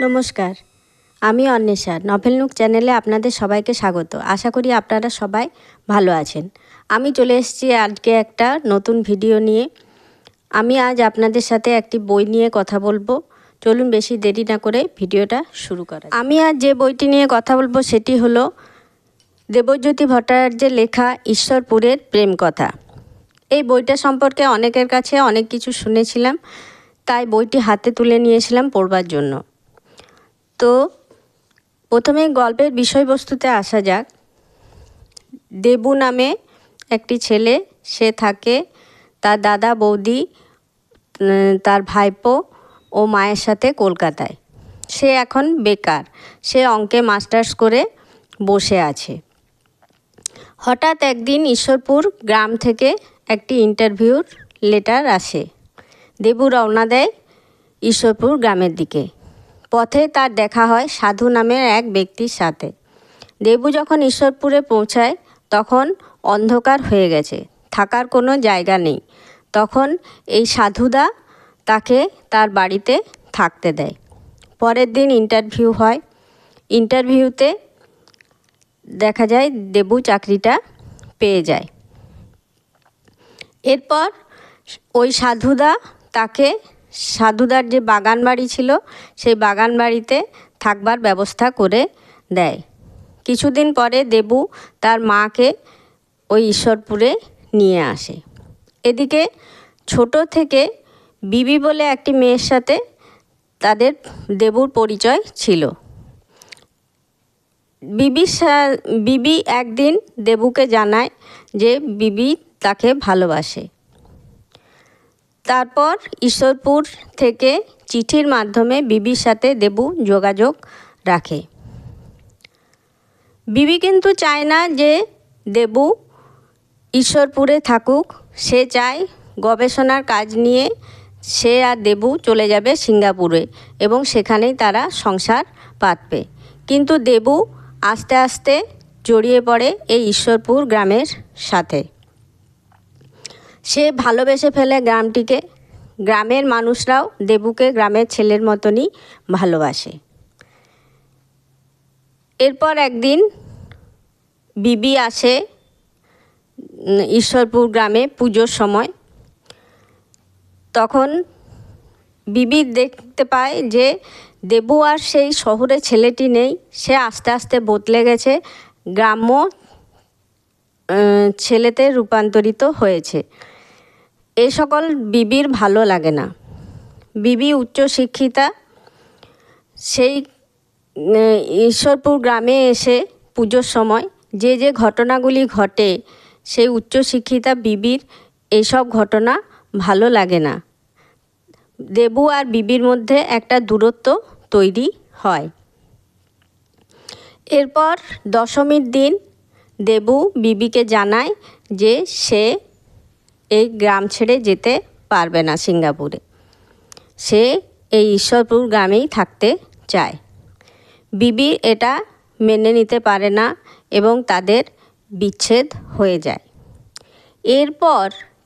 নমস্কার, আমি Anwesha. Novel nook চ্যানেলে আপনাদের সবাইকে স্বাগত। আশা করি আপনারা সবাই ভালো আছেন। আমি চলে এসেছি আজকে একটা নতুন ভিডিও নিয়ে। আমি আজ আপনাদের সাথে একটি বই নিয়ে কথা বলবো। চলুন বেশি দেরি না করে ভিডিওটা শুরু করা যাক। আমি আজ যে বইটি নিয়ে কথা বলবো সেটি হলো দেবজ্যোতি ভট্টাচার্যের লেখা ঈশ্বরপুরের প্রেম কথা। এই বইটা সম্পর্কে অনেকের কাছে অনেক কিছু শুনেছিলাম, তাই বইটি হাতে তুলে নিয়েছিলাম পড়বার জন্য। তো প্রথমে গল্পের বিষয়বস্তুতে আসা যাক। দেবু নামে একটি ছেলে, সে থাকে তার দাদা বৌদি, তার ভাইপো ও মায়ের সাথে কলকাতায়। সে এখন বেকার, সে অঙ্কে মাস্টার্স করে বসে আছে। হঠাৎ একদিন ঈশ্বরপুর গ্রাম থেকে একটি ইন্টারভিউর লেটার আসে। দেবু রওনা দেয় ঈশ্বরপুর গ্রামের দিকে। পথে তার দেখা হয় সাধু নামের এক ব্যক্তির সাথে। দেবু যখন ঈশ্বরপুরে পৌঁছায় তখন অন্ধকার হয়ে গেছে, থাকার কোনো জায়গা নেই। তখন এই সাধুদা তাকে তার বাড়িতে থাকতে দেয়। পরের দিন ইন্টারভিউ হয়। ইন্টারভিউতে দেখা যায় দেবু চাকরিটা পেয়ে যায়। এরপর ওই সাধুদা তাকে সাধুদার যে বাগান বাড়ি ছিল সেই বাগান বাড়িতে থাকবার ব্যবস্থা করে দেয়। কিছুদিন পরে দেবু তার মাকে ওই ঈশ্বরপুরে নিয়ে আসে। এদিকে ছোট থেকে বিবি বলে একটি মেয়ের সাথে তাদের দেবুর পরিচয় ছিল। বিবি একদিন দেবুকে জানায় যে বিবি তাকে ভালোবাসে। তারপর ঈশ্বরপুর থেকে চিঠির মাধ্যমে বিবির সাথে দেবু যোগাযোগ রাখে। বিবি কিন্তু চায় না যে দেবু ঈশ্বরপুরে থাকুক, সে চায় গবেষণার কাজ নিয়ে সে আর দেবু চলে যাবে সিঙ্গাপুরে এবং সেখানেই তারা সংসার পাতবে। কিন্তু দেবু আস্তে আস্তে জড়িয়ে পড়ে এই ঈশ্বরপুর গ্রামের সাথে। সে ভালোবেসে ফেলে গ্রামটিকে। গ্রামের মানুষরাও দেবুকে গ্রামের ছেলের মতনই ভালোবাসে। এরপর একদিন বিবি আসে ঈশ্বরপুর গ্রামে পুজোর সময়। তখন বিবি দেখতে পায় যে দেবু আর সেই শহুরে ছেলেটি নেই, সে আস্তে আস্তে বদলে গেছে, গ্রাম্য ছেলেতে রূপান্তরিত হয়েছে। এ সকল বিবির ভালো লাগে না। বিবি উচ্চশিক্ষিতা, সেই ঈশ্বরপুর গ্রামে এসে পুজোর সময় যে যে ঘটনাগুলি ঘটে সেই উচ্চশিক্ষিতা বিবির এইসব ঘটনা ভালো লাগে না। দেবু আর বিবির মধ্যে একটা দূরত্ব তৈরি হয়। এরপর দশমীর দিন দেবু বিবিকে জানায় যে সে এই গ্রাম ছেড়ে যেতে পারবে না সিঙ্গাপুরে, সে এই ঈশ্বরপুর গ্রামেই থাকতে চায়। বিবি এটা মেনে নিতে পারে না এবং তাদের বিচ্ছেদ হয়ে যায়। এরপর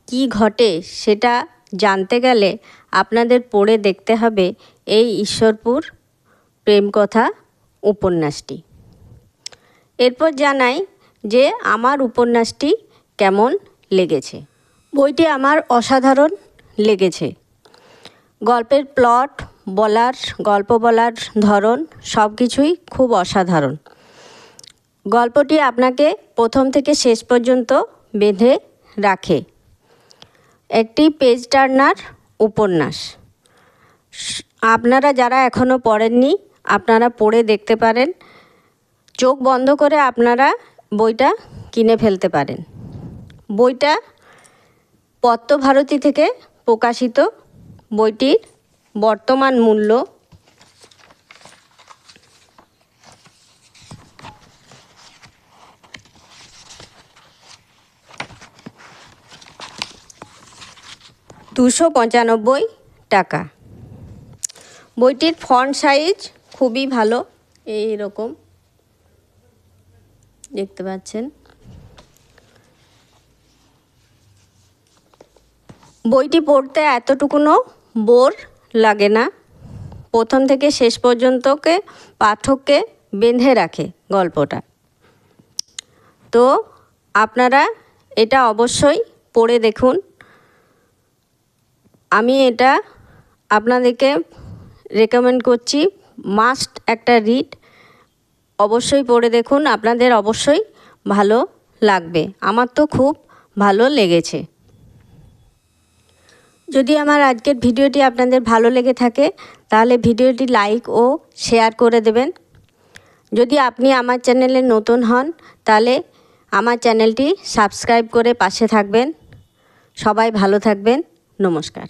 কি ঘটে সেটা জানতে গেলে আপনাদের পড়ে দেখতে হবে এই ঈশ্বরপুর প্রেম কথা উপন্যাসটি। এরপর জানাই যে আমার উপন্যাসটি কেমন লেগেছে। বইটি আমার অসাধারণ লেগেছে। গল্পের প্লট, গল্প বলার ধরন সব কিছুই খুব অসাধারণ। গল্পটি আপনাকে প্রথম থেকে শেষ পর্যন্ত বেঁধে রাখে। একটি পেজ টার্নার উপন্যাস। আপনারা যারা এখনও পড়েননি আপনারা পড়ে দেখতে পারেন। চোখ বন্ধ করে আপনারা বইটা কিনে ফেলতে পারেন। বইটা পত্রভারতী থেকে প্রকাশিত। বইটির বর্তমান মূল্য টাকা। বইটির ফন্ট সাইজ খুবই ভালো, এইরকম দেখতে পাচ্ছেন। বইটি পড়তে এতটুকুনও বোর লাগে না, প্রথম থেকে শেষ পর্যন্তকে পাঠককে বেঁধে রাখে গল্পটা। তো আপনারা এটা অবশ্যই পড়ে দেখুন। আমি এটা আপনাদেরকে রেকমেন্ড করছি, মাস্ট একটা রিড। অবশ্যই পড়ে দেখুন, আপনাদের অবশ্যই ভালো লাগবে। আমার তো খুব ভালো লেগেছে। যদি আমার আজকের ভিডিওটি আপনাদের ভালো লেগে থাকে তাহলে ভিডিওটি লাইক ও শেয়ার করে দেবেন। যদি আপনি আমার চ্যানেলে নতুন হন তাহলে আমার চ্যানেলটি সাবস্ক্রাইব করে পাশে থাকবেন। সবাই ভালো থাকবেন। নমস্কার।